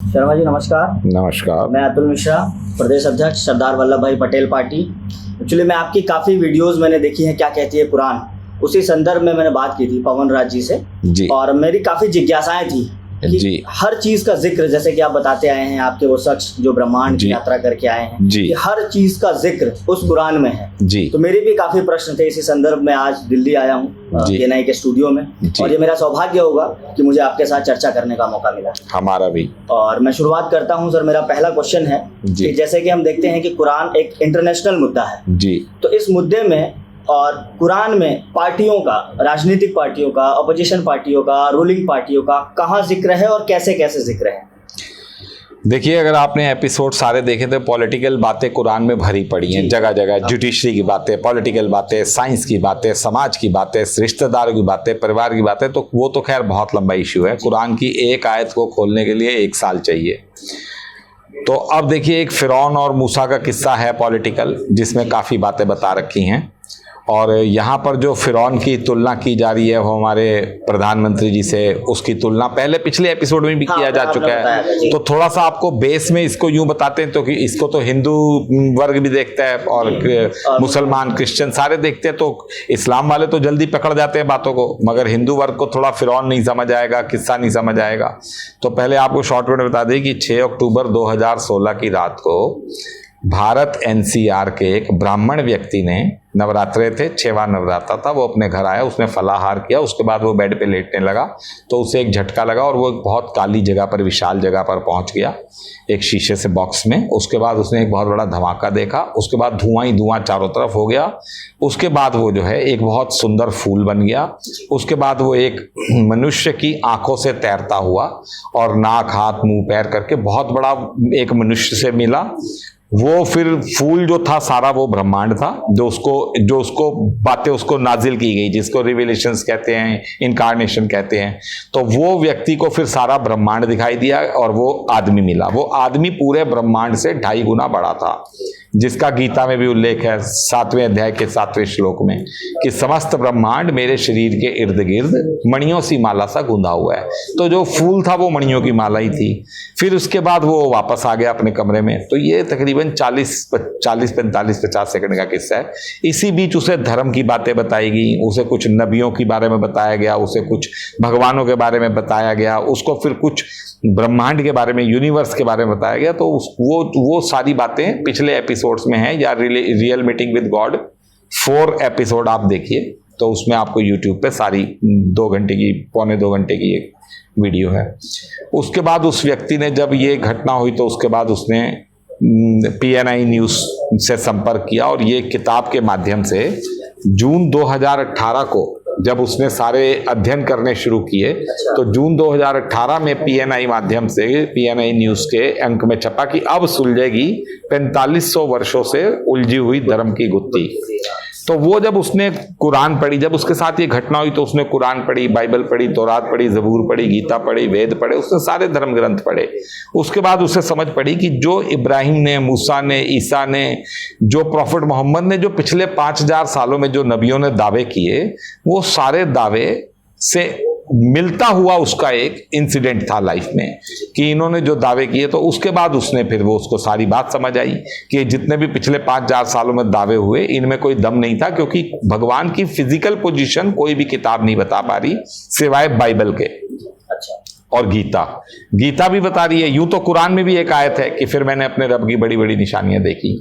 शर्मा जी नमस्कार। नमस्कार। मैं अतुल मिश्रा, प्रदेश अध्यक्ष सरदार वल्लभ भाई पटेल पार्टी। एक्चुअली मैं आपकी काफ़ी वीडियोस मैंने देखी हैं, क्या कहती है कुरान, उसी संदर्भ में मैंने बात की थी पवन राज जी से जी। और मेरी काफ़ी जिज्ञासाएं थी कि जी। हर चीज़ का जिक्र, जैसे कि आप बताते आए हैं, आपके वो शख्स जो ब्रह्मांड की यात्रा करके आए हैं, जी। कि हर चीज़ का जिक्र उस कुरान में है। जी। तो मेरे भी काफ़ी प्रश्न थे, इसी संदर्भ में आज दिल्ली आया हूँ PNI के स्टूडियो में, और ये मेरा सौभाग्य होगा कि मुझे आपके साथ चर्चा करने का मौका मिला। हमारा भी। और मैं शुरुआत करता हूं सर। मेरा पहला क्वेश्चन है कि जैसे कि हम देखते हैं कि कुरान एक इंटरनेशनल मुद्दा है जी, तो इस मुद्दे में और कुरान में पार्टियों का, राजनीतिक पार्टियों का, अपोजिशन पार्टियों का, रूलिंग पार्टियों का कहाँ जिक्र है और कैसे कैसे जिक्र है? देखिए, अगर आपने एपिसोड सारे देखे तो पॉलिटिकल बातें कुरान में भरी पड़ी हैं, जगह जगह जुडिशरी की बातें, पॉलिटिकल बातें, साइंस की बातें, समाज की बातें, रिश्तेदारों की बातें, परिवार की बातें। तो वो तो खैर बहुत लंबा इश्यू है। कुरान की एक आयत को खोलने के लिए 1 साल चाहिए। तो अब देखिए, एक फिरौन और मूसा का किस्सा है पॉलिटिकल, जिसमें काफ़ी बातें बता रखी हैं। और यहाँ पर जो फिरौन की तुलना की जा रही है वो हमारे प्रधानमंत्री जी से, उसकी तुलना पहले पिछले एपिसोड में भी किया जा चुका है। तो थोड़ा सा आपको बेस में इसको यूं बताते हैं, तो कि इसको तो हिंदू वर्ग भी देखता है और मुसलमान, क्रिश्चियन सारे देखते हैं। तो इस्लाम वाले तो जल्दी पकड़ जाते हैं बातों को, मगर हिंदू वर्ग को थोड़ा फिरौन नहीं समझ आएगा, किस्सा नहीं समझ आएगा। तो पहले आपको शॉर्ट में बता दें कि 6 अक्टूबर 2016 की रात को भारत NCR के एक ब्राह्मण व्यक्ति ने, नवरात्रे थे, 6वां नवरात्रा था, वो अपने घर आया, उसने फलाहार किया, उसके बाद वो बेड पे लेटने लगा तो उसे एक झटका लगा और वो एक बहुत काली जगह पर, विशाल जगह पर पहुंच गया, एक शीशे से बॉक्स में। उसके बाद उसने एक बहुत बड़ा धमाका देखा, उसके बाद धुआं ही धुआं चारों तरफ हो गया। उसके बाद वो जो है एक बहुत सुंदर फूल बन गया। उसके बाद वो एक मनुष्य की आंखों से तैरता हुआ और नाक, हाथ, मुंह, पैर करके बहुत बड़ा एक मनुष्य से मिला। वो फिर फूल जो था सारा वो ब्रह्मांड था, जो उसको बातें उसको नाजिल की गई, जिसको रिविलेशंस कहते हैं, इनकारनेशन कहते हैं। तो वो व्यक्ति को फिर सारा ब्रह्मांड दिखाई दिया और वो आदमी मिला। वो आदमी पूरे ब्रह्मांड से 2.5 गुना बड़ा था, जिसका गीता में भी उल्लेख है 7वें अध्याय के 7वें श्लोक में कि समस्त ब्रह्मांड मेरे शरीर के इर्द गिर्द मणियों सी माला सा गूंधा हुआ है। तो जो फूल था वो मणियों की माला ही थी। फिर उसके बाद वो वापस आ गया अपने कमरे में। तो ये तकरीबन 40-45-50 सेकंड का किस्सा है। इसी बीच उसे धर्म की बातें बताई गई, उसे कुछ नबियों के बारे में बताया गया, उसे कुछ भगवानों के बारे में बताया गया, उसको फिर कुछ ब्रह्मांड के बारे में, यूनिवर्स के बारे में बताया गया। तो वो सारी बातें पिछले एपिसोड्स में हैं, या real meeting with God 4 episode आप देखिए, तो उसमें आपको यूट्यूब पे सारी 2 घंटे की, पौने 2 घंटे की एक वीडियो है। उसके बाद उस व्यक्ति ने, जब ये घटना हुई तो उसके बाद उसने PNI न्यूज़ से संपर्क किया और ये किताब के माध्यम से जून 2018 को जब उसने सारे अध्ययन करने शुरू किए, तो जून 2018 में PNI माध्यम से, PNI न्यूज़ के अंक में छपा कि अब सुलझेगी 4500 वर्षों से उलझी हुई धर्म की गुत्थी। तो वो जब उसने कुरान पढ़ी, जब उसके साथ ये घटना हुई, तो उसने कुरान पढ़ी, बाइबल पढ़ी, तौरात पढ़ी, ज़बूर पढ़ी, गीता पढ़ी, वेद पढ़े, उसने सारे धर्म ग्रंथ पढ़े। उसके बाद उसे समझ पड़ी कि जो इब्राहिम ने, मूसा ने, ईसा ने, जो प्रॉफिट मोहम्मद ने, जो पिछले 5000 सालों में जो नबियों ने दावे किए, वो सारे दावे से मिलता हुआ उसका एक इंसिडेंट था लाइफ में, कि इन्होंने जो दावे किए। तो उसके बाद उसने फिर वो उसको सारी बात समझ आई कि जितने भी पिछले 5000 सालों में दावे हुए, इनमें कोई दम नहीं था, क्योंकि भगवान की फिजिकल पोजीशन कोई भी किताब नहीं बता पा रही सिवाय बाइबल के। अच्छा। और गीता भी बता रही है। यूं तो कुरान में भी एक आयत है कि फिर मैंने अपने रब की बड़ी बड़ी निशानियां देखी,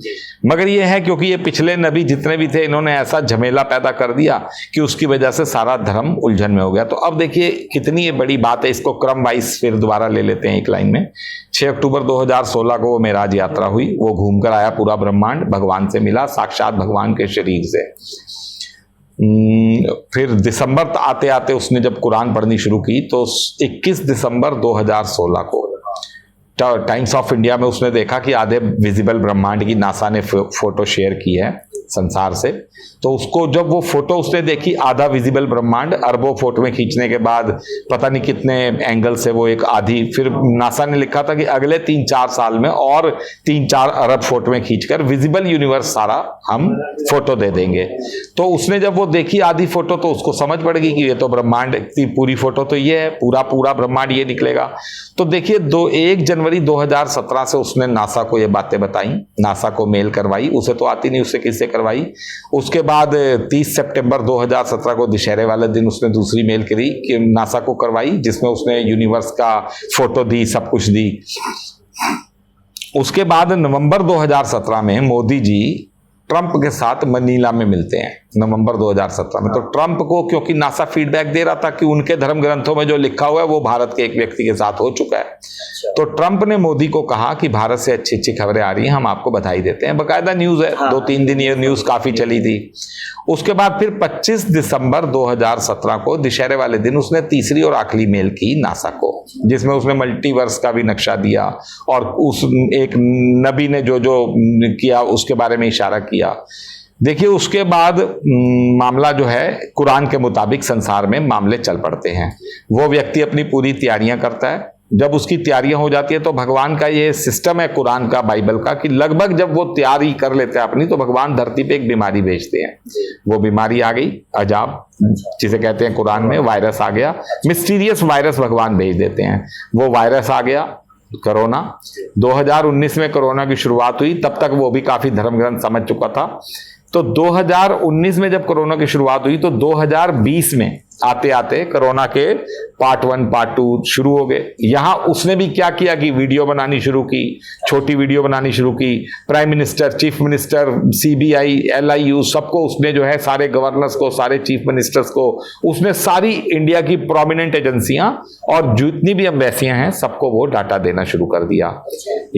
मगर ये है क्योंकि ये पिछले नबी जितने भी थे, इन्होंने ऐसा झमेला पैदा कर दिया कि उसकी वजह से सारा धर्म उलझन में हो गया। तो अब देखिए कितनी ये बड़ी बात है। इसको क्रम वाइज फिर दोबारा ले लेते हैं एक लाइन में। 6 अक्टूबर 2016 को वो मेराज यात्रा हुई, वो घूमकर आया पूरा ब्रह्मांड, भगवान से मिला, साक्षात भगवान के शरीर से। फिर दिसंबर आते आते उसने जब कुरान पढ़नी शुरू की, तो 21 दिसंबर 2016 को टाइम्स ऑफ इंडिया में उसने देखा कि आधे विजिबल ब्रह्मांड की नासा ने फोटो शेयर की है। संसार से। तो उसको जब वो फोटो उसने देखी, आधा विजिबल ब्रह्मांड, अरबों फोटो में खींचने के बाद पता नहीं कितने एंगल से वो एक आधी, फिर नासा ने लिखा था कि अगले 3-4 साल में और 3-4 अरब फोटो में खींचकर विजिबल यूनिवर्स सारा हम फोटो दे देंगे। तो उसने जब वो देखी आधी फोटो तो उसको समझ पड़ गई कि ये तो ब्रह्मांड की पूरी फोटो तो ये है, पूरा ब्रह्मांड ये निकलेगा। तो देखिए 1 जनवरी 2017 से उसने नासा को ये बातें बताई, नासा को मेल करवाई, उसे तो आती नहीं, उससे किससे करवाई। उसके बाद 30 सितंबर 2017 को दशहरे वाले दिन उसने दूसरी मेल करी कि नासा को करवाई, जिसमें उसने यूनिवर्स का फोटो दी, सब कुछ दी। उसके बाद नवंबर 2017 में मोदी जी ट्रंप के साथ मनीला में मिलते हैं, नवंबर 2017 में। तो ट्रंप को क्योंकि नासा फीडबैक दे रहा था कि उनके धर्म ग्रंथों में जो लिखा हुआ है वो भारत के एक व्यक्ति के साथ हो चुका है, तो ट्रंप ने मोदी को कहा कि भारत से अच्छी अच्छी खबरें आ रही हैं, हम आपको बधाई देते हैं। बकायदा न्यूज है, 2-3 दिन ये न्यूज काफी चली थी। उसके बाद फिर 25 दिसंबर 2017 को दशहरे वाले दिन उसने तीसरी और आखिरी मेल की नासा को, जिसमें उसने मल्टीवर्स का भी नक्शा दिया और उस एक नबी ने जो जो किया उसके बारे में इशारा किया। देखिए उसके बाद मामला जो है कुरान के मुताबिक संसार में मामले चल पड़ते हैं। वो व्यक्ति अपनी पूरी तैयारियां करता है, जब उसकी तैयारियां हो जाती है तो भगवान का ये सिस्टम है कुरान का, बाइबल का, कि लगभग जब वो तैयारी कर लेते हैं अपनी तो भगवान धरती पे एक बीमारी भेजते हैं। वो बीमारी आ गई अजाब, जिसे कहते हैं कुरान में वायरस आ गया, मिस्टीरियस वायरस भगवान भेज देते हैं। वो वायरस आ गया कोरोना। 2019 में कोरोना की शुरुआत हुई, तब तक वो भी काफी धर्म ग्रंथ समझ चुका था। तो 2019 में जब कोरोना की शुरुआत हुई तो 2020 में आते आते कोरोना के पार्ट 1 पार्ट 2 शुरू हो गए। यहां उसने भी क्या किया कि वीडियो बनानी शुरू की, छोटी वीडियो बनानी शुरू की। Prime minister, chief minister, CBI, LIU सबको उसने जो है, सारे गवर्नर्स को, सारे चीफ मिनिस्टर्स को, उसने सारी इंडिया की प्रोमिनेंट एजेंसियां और जितनी भी एम्बेसियां हैं सबको वो डाटा देना शुरू कर दिया।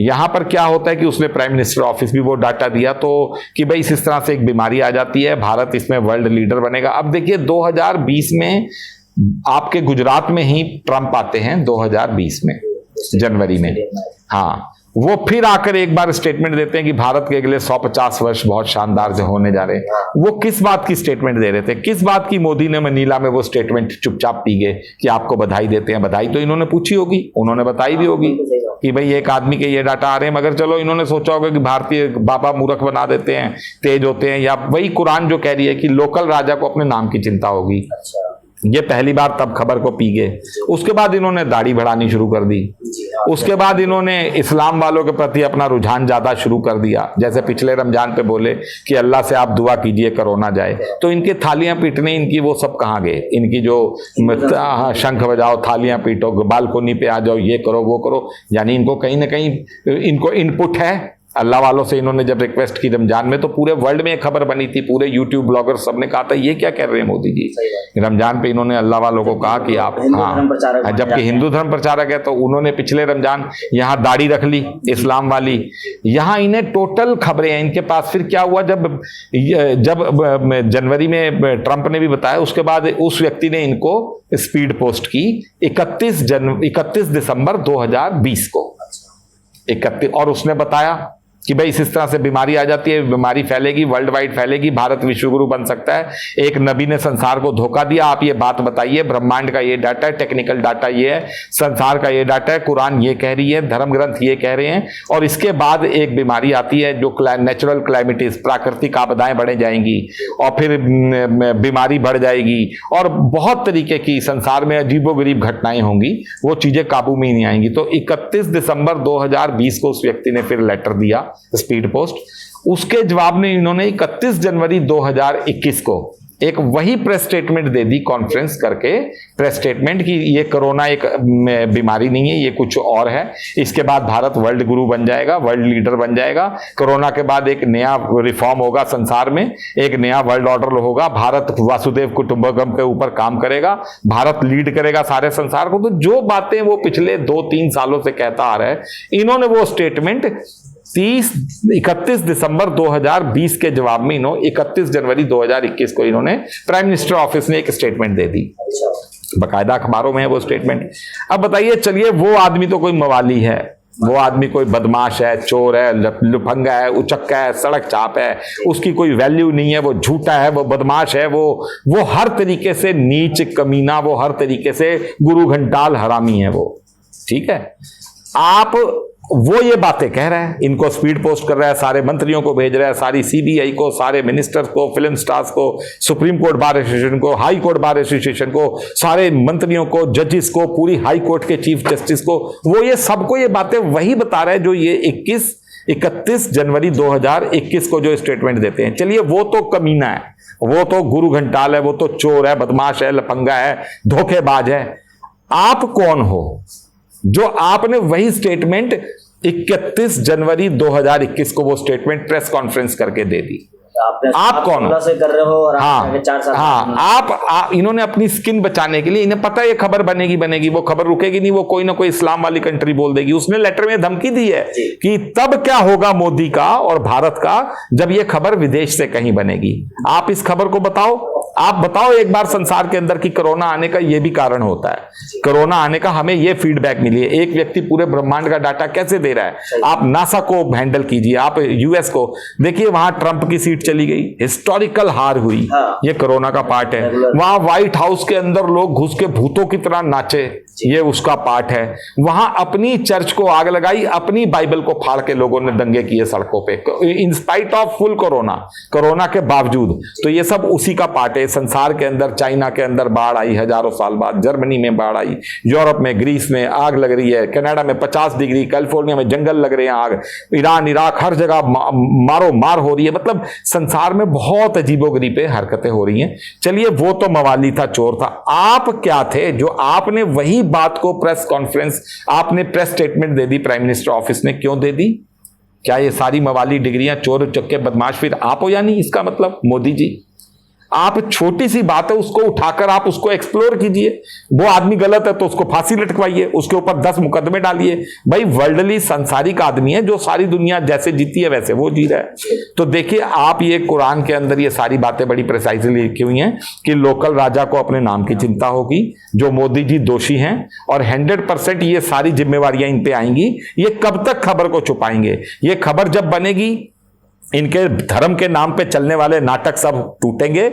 यहां पर क्या होता है कि उसने प्राइम मिनिस्टर ऑफिस भी वो डाटा दिया, तो कि भाई इस तरह से एक बीमारी आ जाती है, भारत इसमें वर्ल्ड लीडर बनेगा। अब देखिए 2020 में आपके गुजरात में ही ट्रंप आते हैं, 2020 में जनवरी में। हाँ, वो फिर आकर एक बार स्टेटमेंट देते हैं कि भारत के अगले 150 वर्ष बहुत शानदार से होने जा रहे हैं। वो किस बात की स्टेटमेंट दे रहे थे, किस बात की मोदी ने मनीला में वो स्टेटमेंट चुपचाप पी गए कि आपको बधाई देते हैं। बधाई तो इन्होंने पूछी होगी, उन्होंने बताई भी होगी कि भाई एक आदमी के ये डाटा आ रहे हैं, मगर चलो इन्होंने सोचा होगा कि भारतीय बाबा मूर्ख बना देते हैं, तेज होते हैं, या वही कुरान जो कह रही है कि लोकल राजा को अपने नाम की चिंता होगी। ये पहली बार तब खबर को पी गए। उसके बाद इन्होंने दाढ़ी बढ़ानी शुरू कर दी। उसके बाद इन्होंने इस्लाम वालों के प्रति अपना रुझान ज्यादा शुरू कर दिया। जैसे पिछले रमजान पे बोले कि अल्लाह से आप दुआ कीजिए कोरोना जाए, तो इनके थालियां पीटने, इनकी वो सब कहाँ गए? इनकी जो शंख बजाओ, थालियां पीटो, बालकोनी पे आ जाओ, ये करो वो करो, यानी इनको कहीं ना कहीं इनको इनपुट है अल्लाह वालों से। इन्होंने जब रिक्वेस्ट की रमजान में तो पूरे वर्ल्ड में एक खबर बनी थी, पूरे यूट्यूब ब्लॉगर सबने कहा था ये क्या कर रहे हैं मोदी जी। रमजान पे इन्होंने अल्लाह वालों को कहा कि आप, हाँ, जबकि हिंदू धर्म प्रचारक है, तो उन्होंने पिछले रमजान यहाँ दाढ़ी रख ली इस्लाम वाली। यहाँ इन्हें टोटल खबरें हैं इनके पास। फिर क्या हुआ, जब जनवरी में ट्रंप ने भी बताया, उसके बाद उस व्यक्ति ने इनको स्पीड पोस्ट की 31 दिसंबर 2020 को, 31, और उसने बताया कि भाई इस तरह से बीमारी आ जाती है, बीमारी फैलेगी, वर्ल्ड वाइड फैलेगी, भारत विश्वगुरु बन सकता है। एक नबी ने संसार को धोखा दिया, आप ये बात बताइए, ब्रह्मांड का ये डाटा है, टेक्निकल डाटा ये है, संसार का ये डाटा है, कुरान ये कह रही है, धर्म ग्रंथ ये कह रहे हैं। और इसके बाद एक बीमारी आती है जो नेचुरल क्लाइमेटिस, प्राकृतिक आपदाएं बढ़ जाएंगी और फिर बीमारी बढ़ जाएगी और बहुत तरीके की संसार में अजीबोगरीब घटनाएं होंगी, वो चीजें काबू में ही नहीं आएंगी। तो 31 दिसंबर 2020 को उस व्यक्ति ने फिर लेटर दिया, स्पीड पोस्ट। उसके जवाब में इन्होंने 31 जनवरी 2021 को एक वही प्रेस स्टेटमेंट दे दी, कॉन्फ्रेंस करके प्रेस स्टेटमेंट कि ये कोरोना एक बीमारी नहीं है, ये कुछ और है। इसके बाद भारत वर्ल्ड गुरु बन जाएगा, वर्ल्ड लीडर बन जाएगा। कोरोना के बाद एक नया रिफॉर्म होगा संसार में, एक नया वर्ल्ड ऑर्डर होगा, भारत वासुदेव कुटुंबकम के ऊपर काम करेगा, भारत लीड करेगा सारे संसार को। तो जो बातें वो पिछले 2-3 सालों से कहता आ रहा है, इन्होंने वो स्टेटमेंट 31 दिसंबर 2020 के जवाब में 31 जनवरी 2021 को इन्होंने प्राइम मिनिस्टर ऑफिस ने एक स्टेटमेंट दे दी। बकायदा अखबारों में है वो स्टेटमेंट। अब बताइए, चलिए वो आदमी तो कोई मवाली है, वो आदमी कोई बदमाश है, चोर है, लुफंगा है, उचक्का है, सड़क चाप है, उसकी कोई वैल्यू नहीं है, वो झूठा है, वो बदमाश है, वो हर तरीके से नीच कमीना, वो हर तरीके से गुरु घंटाल हरामी है वो। ठीक है, आप वो ये बातें कह रहा है, इनको स्पीड पोस्ट कर रहा है, सारे मंत्रियों को भेज रहा है, सारी सीबीआई को, सारे मिनिस्टर्स को, फिल्म स्टार्स को, सुप्रीम कोर्ट बार एसोसिएशन को, हाई कोर्ट बार एसोसिएशन को, सारे मंत्रियों को, जजेस को, पूरी हाई कोर्ट के चीफ जस्टिस को, वो ये सबको ये बातें वही बता रहा है जो ये 31 जनवरी 2021 को जो स्टेटमेंट देते हैं। चलिए वो तो कमीना है, वो तो गुरु घंटाल है, वो तो चोर है, बदमाश है, लफंगा है, धोखेबाज है। आप कौन हो जो आपने वही स्टेटमेंट 31 जनवरी 2021 को वो स्टेटमेंट प्रेस कॉन्फ्रेंस करके दे दी? आप कौन हो? से कर रहे हो और हाँ, 4 साल आप इन्होंने अपनी स्किन बचाने के लिए, इन्हें पता है ये खबर बनेगी, वो खबर रुकेगी नहीं, वो कोई ना कोई इस्लाम वाली कंट्री बोल देगी। उसने लेटर में धमकी दी है कि तब क्या होगा मोदी का और भारत का जब ये खबर विदेश से कहीं बनेगी। आप इस खबर को बताओ, आप बताओ एक बार संसार के अंदर कि कोरोना आने का यह भी कारण होता है। कोरोना आने का हमें यह फीडबैक मिली है, एक व्यक्ति पूरे ब्रह्मांड का डाटा कैसे दे रहा है। आप नासा को हैंडल कीजिए, आप यूएस को देखिए, वहां ट्रंप की सीट चली गई, हिस्टोरिकल हार हुई, ये कोरोना का पार्ट है। वहां व्हाइट हाउस के अंदर लोग घुस के भूतों की तरह नाचे, ये उसका पार्ट है। वहां अपनी चर्च को आग लगाई, अपनी बाइबल को फाड़ के लोगों ने दंगे किए सड़कों पे, in spite of full corona के बावजूद। तो ये सब उसी का पार्ट है। संसार के अंदर, चाइना के अंदर बाढ़ आई हजारों साल बाद, जर्मनी में बाढ़ आई, यूरोप में, ग्रीस में आग लग रही है, कनाडा में 50 डिग्री, कैलिफोर्निया में जंगल लग रहे हैं आग, ईरान, इराक, हर जगह मारो मार हो रही है। मतलब संसार में बहुत अजीबोगरीब हरकतें हो रही हैं। चलिए वो तो मवाली था, चोर था। आप क्या थे जो आपने वही बात को प्रेस कॉन्फ्रेंस, आपने प्रेस स्टेटमेंट दे दी, प्राइम मिनिस्टर ऑफिस ने क्यों दे दी? क्या ये सारी मवाली डिग्रियां, चोर चक्के बदमाश फिर आप हो? या नहीं, इसका मतलब मोदी जी आप छोटी सी बात है उसको उठाकर आप उसको एक्सप्लोर कीजिए। वो आदमी गलत है तो उसको फांसी लटकवाइए, उसके ऊपर 10 मुकदमे डालिए। भाई वर्ल्डली सांसारिक आदमी है जो सारी दुनिया जैसे जीती है वैसे वो जी रहा है। तो देखिए आप ये कुरान के अंदर ये सारी बातें बड़ी प्रिसाइजली लिखी हुई हैं कि लोकल राजा को अपने नाम की चिंता होगी, जो मोदी जी दोषी हैं, और 100% ये सारी जिम्मेवारियां इन पे आएंगी। ये कब तक खबर को छुपाएंगे? ये खबर जब बनेगी, इनके धर्म के नाम पे चलने वाले नाटक सब टूटेंगे,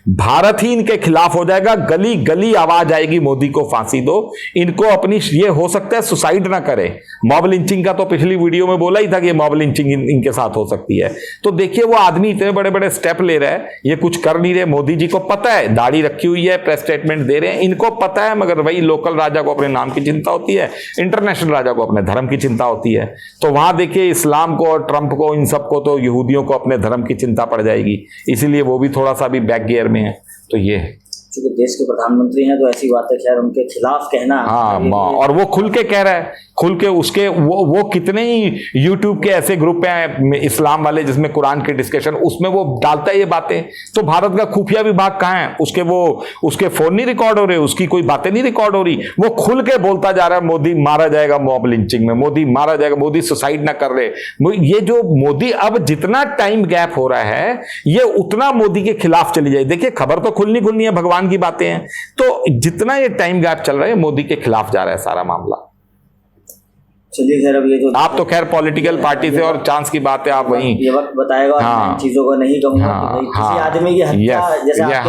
भारत ही इनके खिलाफ हो जाएगा, गली गली आवाज आएगी मोदी को फांसी दो। इनको अपनी, ये हो सकता है सुसाइड ना करे। मॉब लिंचिंग का तो पिछली वीडियो में बोला ही था कि मॉब लिंचिंग इनके साथ हो सकती है। तो देखिए वो आदमी इतने बड़े बड़े स्टेप ले रहा है, ये कुछ कर नहीं रहे। मोदी जी को पता है, दाढ़ी रखी हुई है, प्रेस स्टेटमेंट दे रहे हैं, इनको पता है, मगर वही लोकल राजा को अपने नाम की चिंता होती है, इंटरनेशनल राजा को अपने धर्म की चिंता होती है। तो वहां देखिए इस्लाम को और ट्रंप को, इन सबको तो यहूदियों को अपने धर्म की चिंता पड़ जाएगी, इसीलिए वो भी थोड़ा सा भी बैक गियर में है। तो ये है, क्योंकि देश के प्रधानमंत्री हैं तो ऐसी बातें खैर उनके खिलाफ कहना, हाँ, और वो खुल के कह रहा है, खुल के उसके वो कितने ही यूट्यूब के ऐसे ग्रुप हैं इस्लाम वाले जिसमें कुरान के डिस्कशन, उसमें वो डालता है ये बातें। तो भारत का खुफिया विभाग कहाँ है? उसके फोन नहीं रिकॉर्ड हो रहे, उसकी कोई बातें नहीं रिकॉर्ड हो रही, वो खुल के बोलता जा रहा है मोदी मारा जाएगा मॉब लिंचिंग में, मोदी मारा जाएगा, मोदी सुसाइड ना कर रहे। ये जो मोदी, अब जितना टाइम गैप हो रहा है ये उतना मोदी के खिलाफ चली जाए। देखिए खबर तो खुलनी है, भगवान की बातें हैं, तो जितना ये टाइम गैप चल रहा है मोदी के खिलाफ जा रहा है सारा मामला। चलिए खैर, अब ये जो आप तो खैर पॉलिटिकल पार्टी से और चांस की बात है, आप वहीं ये वक्त बताएगा। हाँ, चीजों को नहीं कहूंगा किसी आदमी की हत्या, जैसे हत्या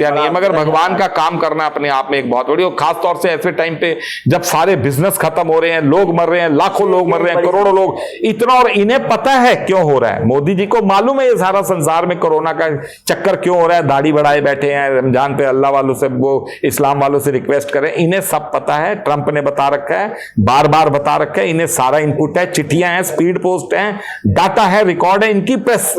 नहीं है, मगर भगवान का काम करना अपने आप में एक बहुत बड़ी, और खास तौर से ऐसे टाइम पे जब सारे बिजनेस खत्म हो रहे हैं, लोग मर रहे हैं, लाखों लोग मर रहे हैं, करोड़ों लोग, इतना, और इन्हें पता है क्यों हो रहा है। मोदी जी को मालूम है ये सारा संसार में कोरोना का चक्कर क्यों हो रहा है। दाढ़ी बढ़ाए बैठे हैं, रमजान पे अल्लाह वालों से, वो इस्लाम वालों से रिक्वेस्ट करें, इन्हें सब पता है। ट्रंप ने बता रखा है, बार बार बता रखा है, इन्हें सारा इनपुट है, चिट्ठियां हैं, स्पीड पोस्ट हैं, डाटा है, रिकॉर्ड है, इनकी प्रेस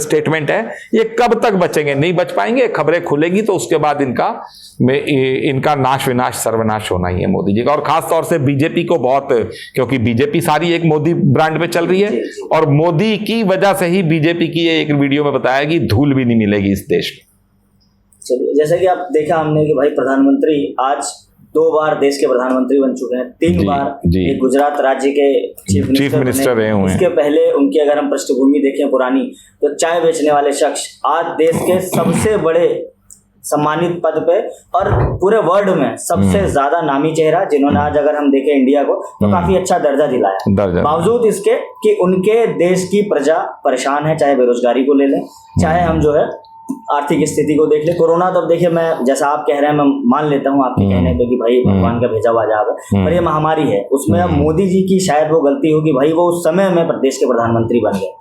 स्टेटमेंट है। ये कब तक बचेंगे? नहीं बच पाएंगे। खबरें खुलेगी तो उसके बाद इनका नाश विनाश सर्वनाश होना ही है मोदी जी का। और खास तौर से बीजेपी को बहुत, क्योंकि बीजेपी सारी एक मोदी ब्रांड पे चल रही है, और मोदी की वजह से ही बीजेपी की एक वीडियो में बताया कि धूल भी नहीं मिलेगी इस देश में। चलिए, जैसे कि आप देखा हमने कि भाई प्रधानमंत्री आज 2 बार देश के प्रधानमंत्री बन चुके हैं, 3 बार एक गुजरात राज्य के चीफ मिनिस्टर रहे हुए हैं। इसके पहले उनकी अगर हम पृष्ठभूमि देखें पुरानी, तो चाय बेचने वाले शख्स आज देश के सबसे बड़े सम्मानित पद पे और पूरे वर्ल्ड में सबसे ज्यादा नामी चेहरा, जिन्होंने आज अगर हम देखें इंडिया को तो काफी अच्छा दर्जा दिलाया, बावजूद इसके कि उनके देश की प्रजा परेशान है। चाहे बेरोजगारी को ले लें, चाहे हम जो है आर्थिक स्थिति को देख ले। कोरोना तो अब देखिए, मैं जैसा आप कह रहे हैं मैं मान लेता हूँ आपके कहने पे कि भाई भगवान का भेजा हुआ अजाब है, पर ये महामारी है। उसमें अब मोदी जी की शायद वो गलती होगी, भाई वो उस समय में देश के प्रधानमंत्री बन गए,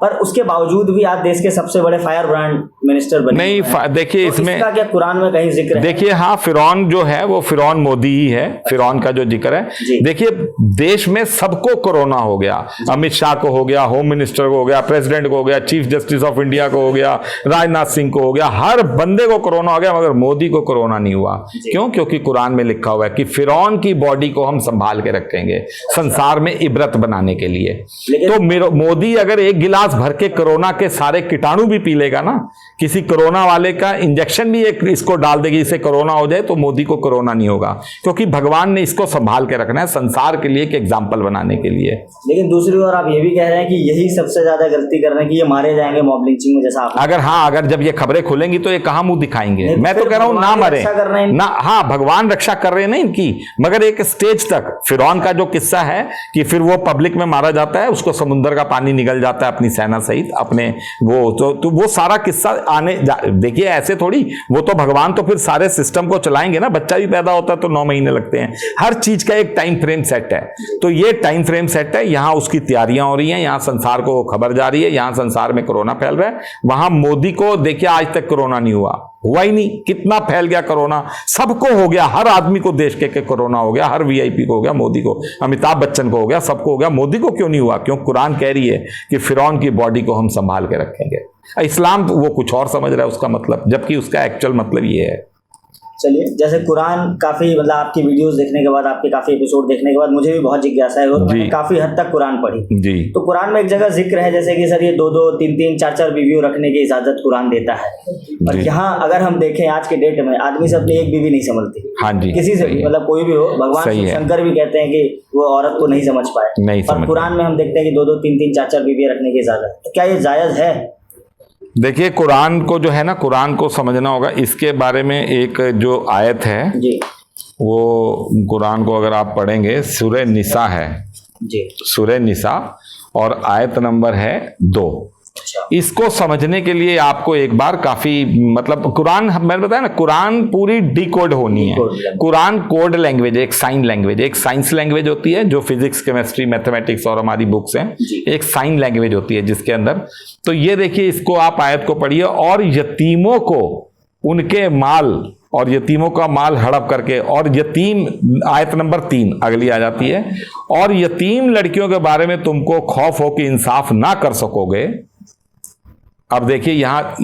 पर उसके बावजूद भी आज देश के सबसे बड़े फायर ब्रांड मिनिस्टर बने नहीं। देखिए तो इसमें इसका क्या कुरान में कहीं जिक्र है? देखिए हाँ, फिरौन जो है वो फिरौन मोदी ही है, फिरौन का जो जिक्र है। देखिए देश में सबको कोरोना हो गया, अमित शाह को हो गया, होम मिनिस्टर को हो गया, प्रेसिडेंट को हो गया, चीफ जस्टिस ऑफ इंडिया को हो गया, राजनाथ सिंह को हो गया, हर बंदे को कोरोना हो गया, मगर मोदी को कोरोना नहीं हुआ। क्यों? क्योंकि कुरान में लिखा हुआ है कि फिरौन की बॉडी को हम संभाल के रखेंगे संसार में इबरत बनाने के लिए। तो मोदी अगर एक गिलास भर के कोरोना के सारे कीटाणु भी पी लेगा ना, किसी कोरोना वाले का इंजेक्शन भी एक इसको डाल देगी, इससे कोरोना हो जाए, तो मोदी को कोरोना नहीं होगा, क्योंकि भगवान ने इसको संभाल के रखना है संसार के लिए, एक एग्जाम्पल बनाने के लिए। लेकिन दूसरी ओर आप ये भी कह रहे हैं कि यही सबसे ज्यादा गलती कर रहे हैं कि ये मारे जाएंगे मॉब लिंचिंग में, जैसा अगर हाँ, अगर जब ये खबरें खुलेंगी तो ये कहां मुंह दिखाएंगे? मैं तो कह रहा हूं ना मरे ना, हाँ भगवान रक्षा कर रहे हैं ना इनकी, मगर एक स्टेज तक। फिरौन का जो किस्सा है कि फिर वो पब्लिक में मारा जाता है, उसको समुद्र का पानी निगल जाता है अपनी सेना सहित, अपने वो तो वो सारा किस्सा आने देखिए ऐसे थोड़ी, वो तो भगवान तो फिर सारे सिस्टम को चलाएंगे ना। बच्चा भी पैदा होता है तो 9 महीने लगते हैं, हर चीज का एक टाइम फ्रेम सेट है। तो ये टाइम फ्रेम सेट है, यहां उसकी तैयारियां हो रही हैं, यहां संसार को खबर जा रही है, यहां संसार में कोरोना फैल रहा है। वहां मोदी को देखिए आज तक कोरोना नहीं हुआ ही नहीं। कितना फैल गया कोरोना, सबको हो गया, हर आदमी को देश के कोरोना हो गया, हर वीआईपी को हो गया, मोदी को, अमिताभ बच्चन को हो गया, सबको हो गया, मोदी को क्यों नहीं हुआ? क्यों? कुरान कह रही है कि फिरौन की बॉडी को हम संभाल के रखेंगे। इस्लाम वो कुछ और समझ रहा है उसका मतलब, जबकि उसका एक्चुअल मतलब ये है। चलिए, जैसे कुरान काफी मतलब आपकी वीडियोस देखने के बाद, आपके काफी एपिसोड देखने के बाद मुझे भी बहुत जिज्ञासा है और मैंने काफी हद तक कुरान पढ़ी जी। तो कुरान में एक जगह जिक्र है जैसे कि सर ये 2-2, 3-3, 4-4 बीवियों रखने की इजाजत कुरान देता है, और यहाँ अगर हम देखें आज के डेट में आदमी से अपनी एक बीवी नहीं समझती। हाँ जी, किसी से भी, मतलब कोई भी हो। भगवान शंकर भी कहते हैं कि वो औरत को नहीं समझ पाए, और कुरान में हम देखते हैं कि 2-2, 3-3, 4-4 बीवियां रखने की इजाजत। तो क्या ये जायज है? देखिए कुरान को जो है ना, कुरान को समझना होगा। इसके बारे में एक जो आयत है जी, वो कुरान को अगर आप पढ़ेंगे, सूरह निसा है जी, सूरह निसा, और आयत नंबर है 2। इसको समझने के लिए आपको एक बार काफी मतलब कुरान, मैंने बताया ना, कुरान पूरी डिकोड होनी है। कुरान कोड लैंग्वेज है, एक साइन लैंग्वेज है। एक साइंस लैंग्वेज होती है जो फिजिक्स, केमिस्ट्री, मैथमेटिक्स और हमारी बुक्स हैं। एक साइन लैंग्वेज होती है जिसके अंदर, तो ये देखिए, इसको आप आयत को पढ़िए। और यतीमों को उनके माल, और यतीमों का माल हड़प करके, और यतीम, आयत नंबर 3 अगली आ जाती है, और यतीम लड़कियों के बारे में तुमको खौफ हो कि इंसाफ ना कर सकोगे। अब देखिए यहाँ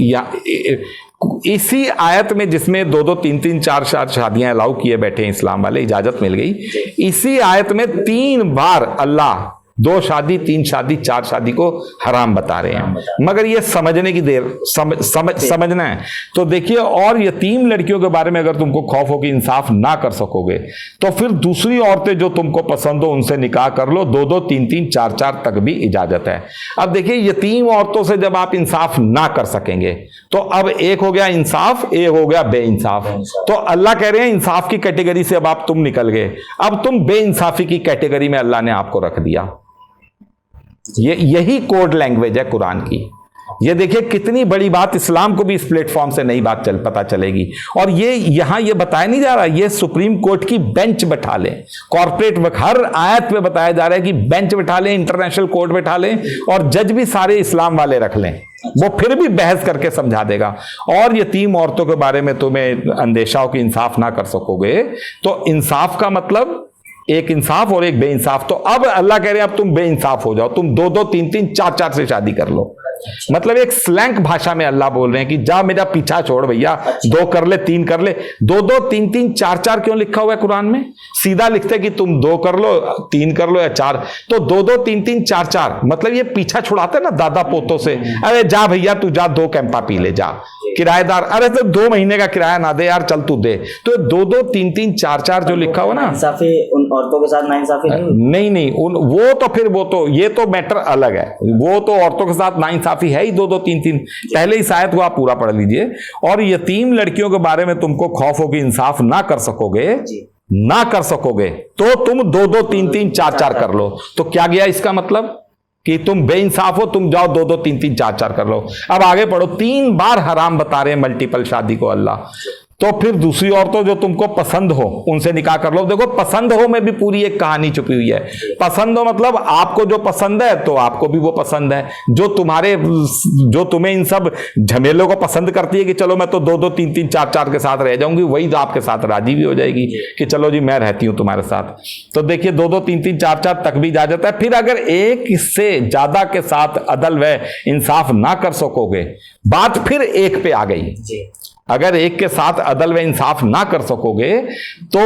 इसी आयत में जिसमें 2-2, 3-3, 4-4 शादियां अलाउ किए बैठे हैं इस्लाम वाले, इजाजत मिल गई, इसी आयत में 3 बार अल्लाह 2 शादी, 3 शादी, 4 शादी को हराम बता रहे हैं। मगर ये समझने की देर समझना है। तो देखिए, और यतीम लड़कियों के बारे में अगर तुमको खौफ हो कि इंसाफ ना कर सकोगे, तो फिर दूसरी औरतें जो तुमको पसंद हो उनसे निकाह कर लो। 2-2, 3-3, 4-4 तक भी इजाजत है। अब देखिए, यतीम औरतों से जब आप इंसाफ ना कर सकेंगे, तो अब एक हो गया इंसाफ, एक हो गया बेइंसाफ। तो अल्लाह कह रहे हैं इंसाफ की कैटेगरी से अब तुम निकल गए, अब तुम बेइंसाफी की कैटेगरी में अल्लाह ने आपको रख दिया। यही कोड लैंग्वेज है कुरान की। ये देखिए कितनी बड़ी बात, इस्लाम को भी इस प्लेटफॉर्म से नई बात पता चलेगी। और ये यहां ये बताया नहीं जा रहा, ये सुप्रीम कोर्ट की बेंच बैठा लें, कॉर्पोरेट हर आयत में बताया जा रहा है कि बेंच बैठा लें, इंटरनेशनल कोर्ट बैठा लें, और जज भी सारे इस्लाम वाले रख लें, वो फिर भी बहस करके समझा देगा। और यतीम औरतों के बारे में तुम्हें अंदेशा हो कि इंसाफ ना कर सकोगे, तो इंसाफ का मतलब एक इंसाफ और एक बेइंसाफ। तो अब अल्लाह कह रहे हैं अब तुम बेइंसाफ हो जाओ, तुम 2-2, 3-3, 4-4 से शादी कर लो। मतलब एक स्लैंग भाषा में अल्लाह बोल रहे हैं कि जा मेरा पीछा छोड़ भैया, 2 कर ले, 3 कर ले। 2-2, 3-3, 4-4 क्यों लिखा हुआ है कुरान में? सीधा लिखते कि तुम 2 कर लो, 3 कर लो या 4। तो 2-2, 3-3, 4-4 मतलब ये पीछा छुड़ाते ना दादा पोतों से। अरे जा भैया तू जा, 2 कैंपा पी ले, जा किराएदार, अरे तो 2 महीने का किराया ना दे यार, चल तू दे। तो 2-2, 3-3, 4-4 जो लिखा हुआ ना, औरतों के साथ नाइंसाफी नहीं? नहीं, वो तो ये तो मैटर अलग है। वो तो औरतों के साथ नाइंसाफी है ही, 2-2 3-3। पहले ही शायद वो आप पूरा पढ़ लीजिए। और यतीम लड़कियों के बारे में तुमको खौफ हो कि इंसाफ ना कर सकोगे तो तुम 2-2 3-3 4-4 कर लो। तो क्या गया इसका मतलब कि तुम बेइंसाफ हो, तुम जाओ 2-2 3-3 4-4 कर लो। अब आगे पढ़ो। 3 बार हराम बता रहे हैं मल्टीपल शादी को अल्लाह। तो फिर दूसरी औरतों जो तुमको पसंद हो उनसे निकाह कर लो। देखो, पसंद हो में भी पूरी एक कहानी छुपी हुई है। पसंद हो मतलब आपको जो पसंद है तो आपको भी वो पसंद है। जो तुम्हें इन सब झमेलों को पसंद करती है कि चलो मैं तो 2-2 3-3 4-4 के साथ रह जाऊंगी, वही आपके साथ राजी भी हो जाएगी कि चलो जी मैं रहती हूं तुम्हारे साथ। तो देखिए 2-2 3-3 4-4 तक भी जा जाता है। फिर अगर एक से ज्यादा के साथ अदल व इंसाफ ना कर सकोगे, बात फिर एक पे आ गई। अगर एक के साथ अदल व इंसाफ ना कर सकोगे तो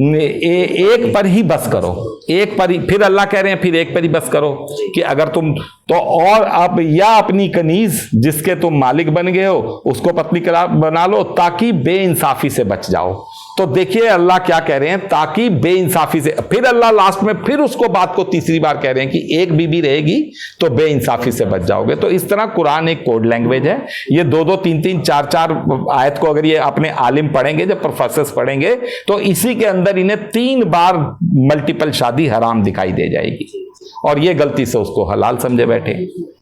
एक पर ही बस करो। एक पर ही, फिर अल्लाह कह रहे हैं फिर एक पर ही बस करो कि अगर तुम तो और अब या अपनी कनीज जिसके तुम मालिक बन गए हो उसको पत्नी बना लो ताकि बेइंसाफी से बच जाओ। तो देखिए अल्लाह क्या कह रहे हैं, ताकि बेइंसाफी से। फिर अल्लाह लास्ट में फिर उसको बात को तीसरी बार कह रहे हैं कि एक बीबी रहेगी तो बेइंसाफी से बच जाओगे। तो इस तरह कुरान एक कोड लैंग्वेज है। ये 2-2 3-3 4-4 आयत को अगर ये अपने आलिम पढ़ेंगे, जब प्रोफेसर पढ़ेंगे, तो इसी के अंदर इन्हें 3 बार मल्टीपल शादी हराम दिखाई दे जाएगी और ये गलती से उसको हलाल समझे बैठे।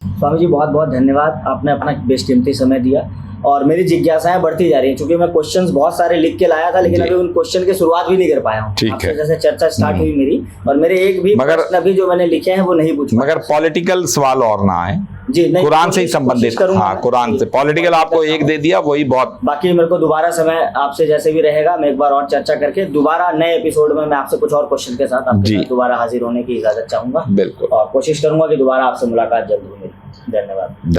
स्वामी जी बहुत बहुत धन्यवाद, आपने अपना बेशकीमती समय दिया और मेरी जिज्ञासाएं बढ़ती जा रही हैं क्योंकि मैं क्वेश्चंस बहुत सारे लिख के लाया था लेकिन अभी उन क्वेश्चन की शुरुआत भी नहीं कर पाया हूँ। ठीक है। जैसे चर्चा स्टार्ट हुई मेरी और मेरे एक भी प्रश्न अभी जो मैंने लिखे हैं वो नहीं पूछ पाया। मगर पॉलिटिकल सवाल और ना आए जी, नहीं, कुरान से ही संबंधित। हाँ, कुरान से। पॉलिटिकल आपको एक दे दिया, वही बहुत। बाकी मेरे को दोबारा समय आपसे जैसे भी रहेगा मैं एक बार और चर्चा करके दोबारा नए एपिसोड में मैं आपसे कुछ और क्वेश्चन के साथ आपके साथ दोबारा हाजिर होने की इजाजत चाहूंगा। बिल्कुल। और कोशिश करूंगा कि दोबारा आपसे मुलाकात जल्द हो। धन्यवाद।